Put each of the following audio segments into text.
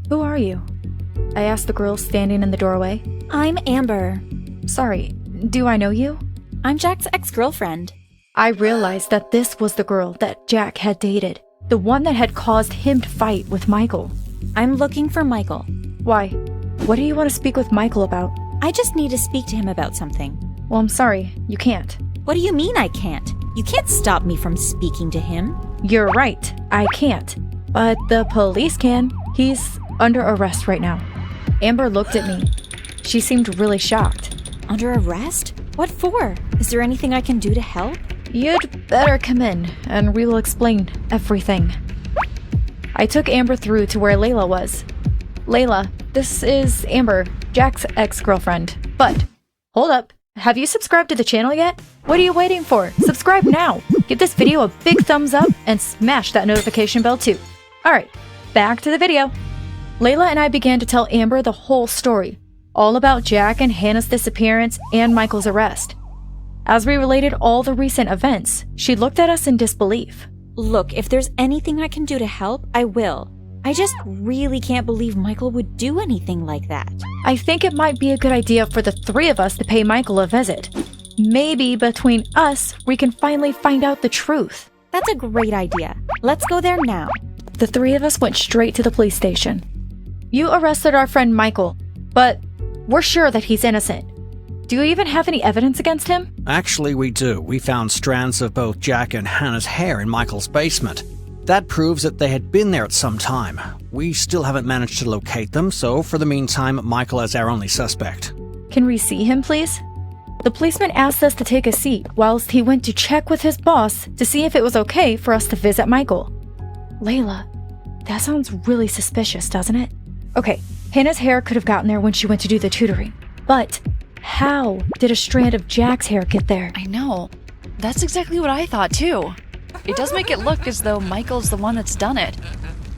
Who are you? I asked the girl standing in the doorway. I'm Amber. Sorry, do I know you? I'm Jack's ex-girlfriend. I realized that this was the girl that Jack had dated, the one that had caused him to fight with Michael. I'm looking for Michael. Why? What do you want to speak with Michael about? I just need to speak to him about something. Well, I'm sorry, you can't. What do you mean I can't? You can't stop me from speaking to him. You're right, I can't. But the police can. He's under arrest right now. Amber looked at me. She seemed really shocked. Under arrest? What for? Is there anything I can do to help? You'd better come in, and we will explain everything. I took Amber through to where Layla was. Layla, this is Amber, Jack's ex-girlfriend. But, hold up. Have you subscribed to the channel yet? What are you waiting for? Subscribe now! Give this video a big thumbs up and smash that notification bell too. Alright, back to the video. Layla and I began to tell Amber the whole story, all about Jack and Hannah's disappearance and Michael's arrest. As we related all the recent events, she looked at us in disbelief. Look, if there's anything I can do to help, I will. I just really can't believe Michael would do anything like that. I think it might be a good idea for the three of us to pay Michael a visit. Maybe between us, we can finally find out the truth. That's a great idea. Let's go there now. The three of us went straight to the police station. You arrested our friend Michael, but we're sure that he's innocent. Do you even have any evidence against him? Actually, we do. We found strands of both Jack and Hannah's hair in Michael's basement. That proves that they had been there at some time. We still haven't managed to locate them, so for the meantime, Michael is our only suspect. Can we see him, please? The policeman asked us to take a seat whilst he went to check with his boss to see if it was okay for us to visit Michael. Layla, that sounds really suspicious, doesn't it? Okay, Hannah's hair could have gotten there when she went to do the tutoring. But how did a strand of Jack's hair get there? I know. That's exactly what I thought too. It does make it look as though Michael's the one that's done it.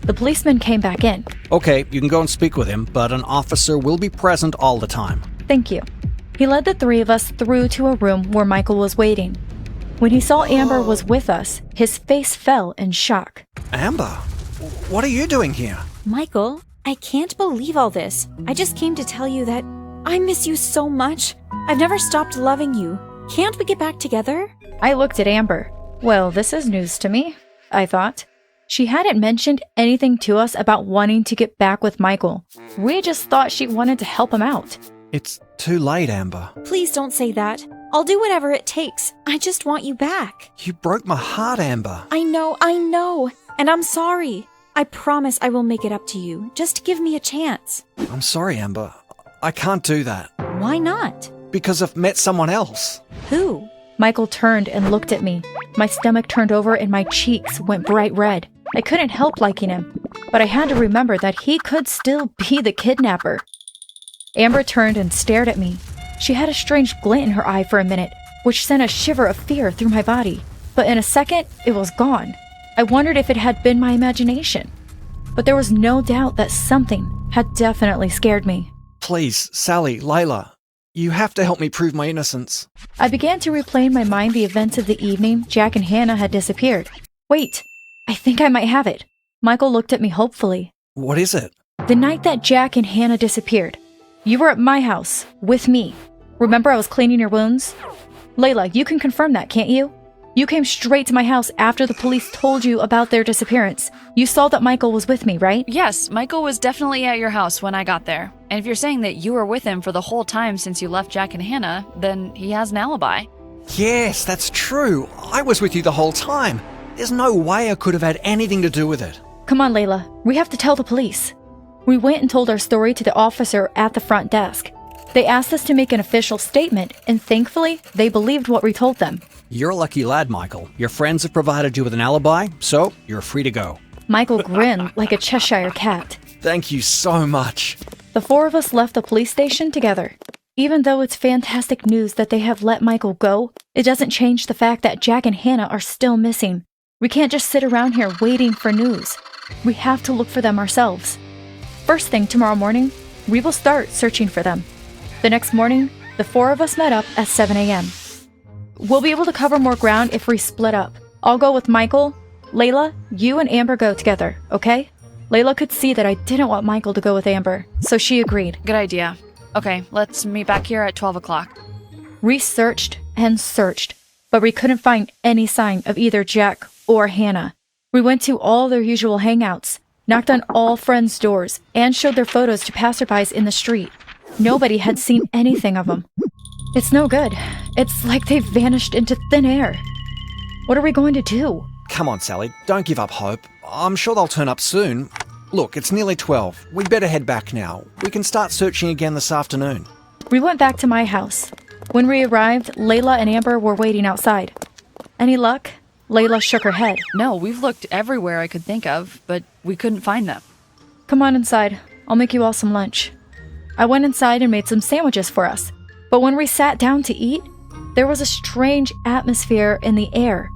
The policeman came back in. Okay, you can go and speak with him, but an officer will be present all the time. Thank you. He led the three of us through to a room where Michael was waiting. When he saw Amber was with us, his face fell in shock. Amber, what are you doing here? Michael, I can't believe all this. I just came to tell you that I miss you so much. I've never stopped loving you. Can't we get back together? I looked at Amber. Well, this is news to me, I thought. She hadn't mentioned anything to us about wanting to get back with Michael. We just thought she wanted to help him out. It's too late, Amber. Please don't say that. I'll do whatever it takes. I just want you back. You broke my heart, Amber. I know. And I'm sorry. I promise I will make it up to you. Just give me a chance. I'm sorry, Amber. I can't do that. Why not? Because I've met someone else. Who? Michael turned and looked at me. My stomach turned over and my cheeks went bright red. I couldn't help liking him, but I had to remember that he could still be the kidnapper. Amber turned and stared at me. She had a strange glint in her eye for a minute, which sent a shiver of fear through my body. But in a second, it was gone. I wondered if it had been my imagination. But there was no doubt that something had definitely scared me. Please, Sally, Layla, you have to help me prove my innocence. I began to replay in my mind the events of the evening Jack and Hannah had disappeared. Wait, I think I might have it. Michael looked at me hopefully. What is it? The night that Jack and Hannah disappeared, you were at my house, with me. Remember I was cleaning your wounds? Layla, you can confirm that, can't you? You came straight to my house after the police told you about their disappearance. You saw that Michael was with me, right? Yes, Michael was definitely at your house when I got there. And if you're saying that you were with him for the whole time since you left Jack and Hannah, then he has an alibi. Yes, that's true. I was with you the whole time. There's no way I could have had anything to do with it. Come on, Layla. We have to tell the police. We went and told our story to the officer at the front desk. They asked us to make an official statement, and thankfully, they believed what we told them. You're a lucky lad, Michael. Your friends have provided you with an alibi, so you're free to go. Michael grinned like a Cheshire cat. Thank you so much. The four of us left the police station together. Even though it's fantastic news that they have let Michael go, it doesn't change the fact that Jack and Hannah are still missing. We can't just sit around here waiting for news. We have to look for them ourselves. First thing tomorrow morning, we will start searching for them. The next morning, the four of us met up at 7 a.m. We'll be able to cover more ground if we split up. I'll go with Michael. Layla, you and Amber go together, okay? Layla could see that I didn't want Michael to go with Amber, so she agreed. Good idea. Okay, let's meet back here at 12 o'clock. We searched and searched, but we couldn't find any sign of either Jack or Hannah. We went to all their usual hangouts, knocked on all friends' doors, and showed their photos to passerbys in the street. Nobody had seen anything of them. It's no good. It's like they've vanished into thin air. What are we going to do? Come on, Sally, don't give up hope. I'm sure they'll turn up soon. Look, it's nearly 12. We'd better head back now. We can start searching again this afternoon. We went back to my house. When we arrived, Layla and Amber were waiting outside. Any luck? Layla shook her head. No, we've looked everywhere I could think of, but we couldn't find them. Come on inside. I'll make you all some lunch. I went inside and made some sandwiches for us. But when we sat down to eat, there was a strange atmosphere in the air.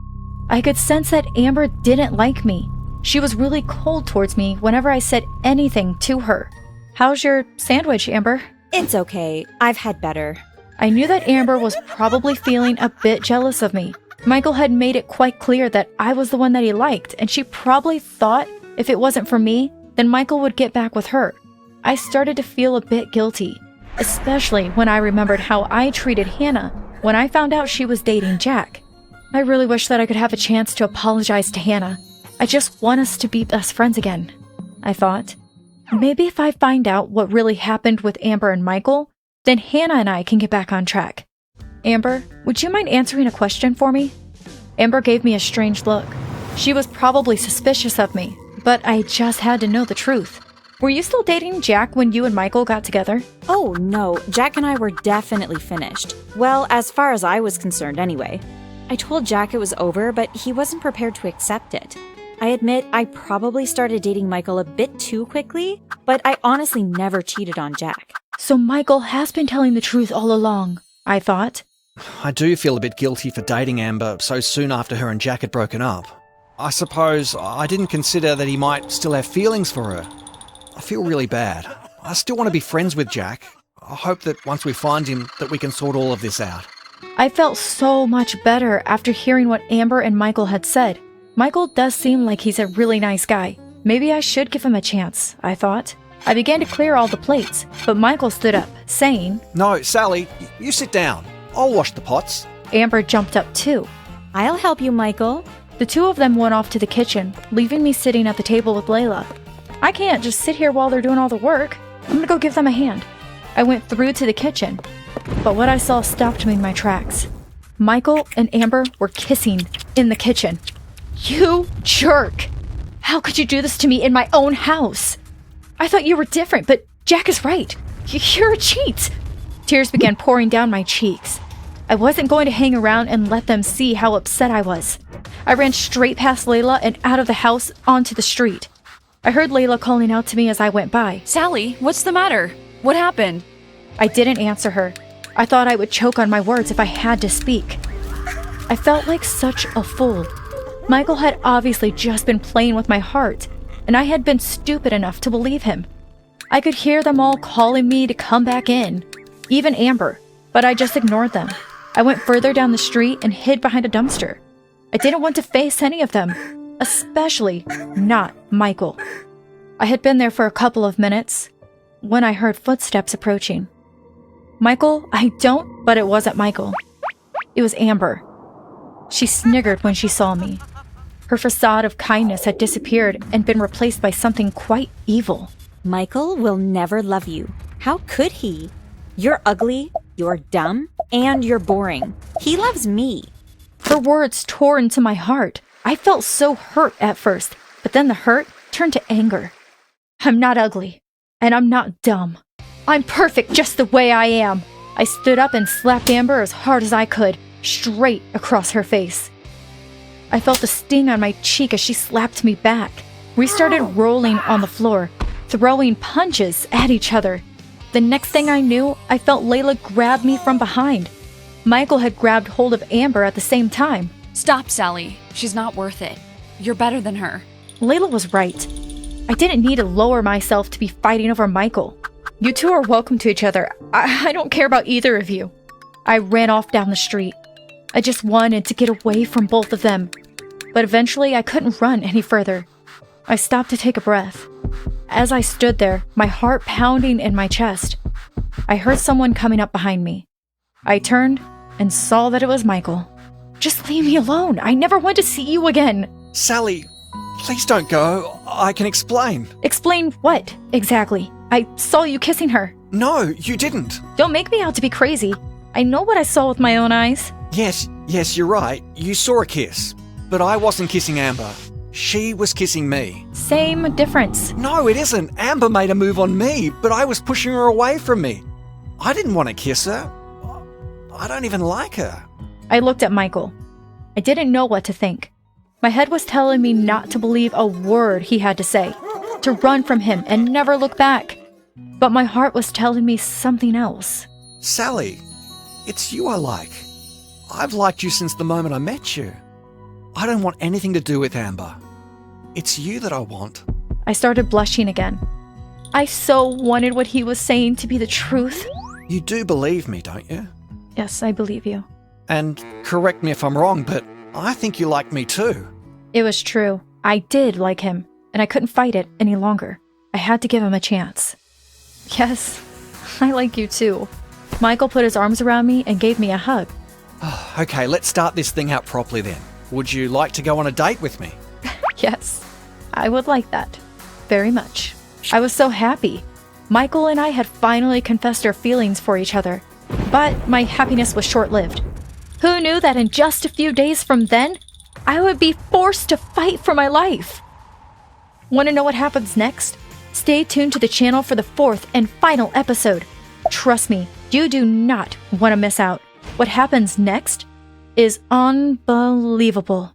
I could sense that Amber didn't like me. She was really cold towards me whenever I said anything to her. How's your sandwich, Amber? It's okay. I've had better. I knew that Amber was probably feeling a bit jealous of me. Michael had made it quite clear that I was the one that he liked, and she probably thought if it wasn't for me, then Michael would get back with her. I started to feel a bit guilty, especially when I remembered how I treated Hannah when I found out she was dating Jack. I really wish that I could have a chance to apologize to Hannah. I just want us to be best friends again, I thought. Maybe if I find out what really happened with Amber and Michael, then Hannah and I can get back on track. Amber, would you mind answering a question for me? Amber gave me a strange look. She was probably suspicious of me, but I just had to know the truth. Were you still dating Jack when you and Michael got together? Oh, no. Jack and I were definitely finished. Well, as far as I was concerned anyway. I told Jack it was over, but he wasn't prepared to accept it. I admit I probably started dating Michael a bit too quickly, but I honestly never cheated on Jack. So Michael has been telling the truth all along, I thought. I do feel a bit guilty for dating Amber so soon after her and Jack had broken up. I suppose I didn't consider that he might still have feelings for her. I feel really bad. I still want to be friends with Jack. I hope that once we find him, that we can sort all of this out. I felt so much better after hearing what Amber and Michael had said. Michael does seem like he's a really nice guy. Maybe I should give him a chance, I thought. I began to clear all the plates, but Michael stood up, saying, No, Sally, you sit down. I'll wash the pots. Amber jumped up too. I'll help you, Michael. The two of them went off to the kitchen, leaving me sitting at the table with Layla. I can't just sit here while they're doing all the work. I'm gonna go give them a hand. I went through to the kitchen, but what I saw stopped me in my tracks. Michael and Amber were kissing in the kitchen. You jerk! How could you do this to me in my own house? I thought you were different, but Jack is right. You're a cheat! Tears began pouring down my cheeks. I wasn't going to hang around and let them see how upset I was. I ran straight past Layla and out of the house onto the street. I heard Layla calling out to me as I went by. Sally, what's the matter? What happened? I didn't answer her. I thought I would choke on my words if I had to speak. I felt like such a fool. Michael had obviously just been playing with my heart, and I had been stupid enough to believe him. I could hear them all calling me to come back in, even Amber, but I just ignored them. I went further down the street and hid behind a dumpster. I didn't want to face any of them, especially not Michael. I had been there for a couple of minutes when I heard footsteps approaching. Michael, but it wasn't Michael. It was Amber. She sniggered when she saw me. Her facade of kindness had disappeared and been replaced by something quite evil. Michael will never love you. How could he? You're ugly, you're dumb, and you're boring. He loves me. Her words tore into my heart. I felt so hurt at first, but then the hurt turned to anger. I'm not ugly, and I'm not dumb. I'm perfect just the way I am. I stood up and slapped Amber as hard as I could, straight across her face. I felt the sting on my cheek as she slapped me back. We started rolling on the floor, throwing punches at each other. The next thing I knew, I felt Layla grab me from behind. Michael had grabbed hold of Amber at the same time. Stop, Sally. She's not worth it. You're better than her. Layla was right. I didn't need to lower myself to be fighting over Michael. You two are welcome to each other. I don't care about either of you. I ran off down the street. I just wanted to get away from both of them. But eventually I couldn't run any further. I stopped to take a breath. As I stood there, my heart pounding in my chest, I heard someone coming up behind me. I turned and saw that it was Michael. Just leave me alone. I never want to see you again. Sally, please don't go. I can explain. Explain what, exactly? I saw you kissing her. No, you didn't. Don't make me out to be crazy. I know what I saw with my own eyes. Yes, you're right. You saw a kiss. But I wasn't kissing Amber. She was kissing me. Same difference. No, it isn't. Amber made a move on me, but I was pushing her away from me. I didn't want to kiss her. I don't even like her. I looked at Michael. I didn't know what to think. My head was telling me not to believe a word he had to say, to run from him and never look back. But my heart was telling me something else. Sally, it's you I like. I've liked you since the moment I met you. I don't want anything to do with Amber. It's you that I want. I started blushing again. I so wanted what he was saying to be the truth. You do believe me, don't you? Yes, I believe you. And correct me if I'm wrong, but I think you like me too. It was true. I did like him, and I couldn't fight it any longer. I had to give him a chance. Yes, I like you too. Michael put his arms around me and gave me a hug. Okay, let's start this thing out properly then. Would you like to go on a date with me? Yes, I would like that. Very much. I was so happy. Michael and I had finally confessed our feelings for each other. But my happiness was short-lived. Who knew that in just a few days from then, I would be forced to fight for my life? Want to know what happens next? Stay tuned to the channel for the 4th and final episode. Trust me, you do not want to miss out. What happens next is unbelievable.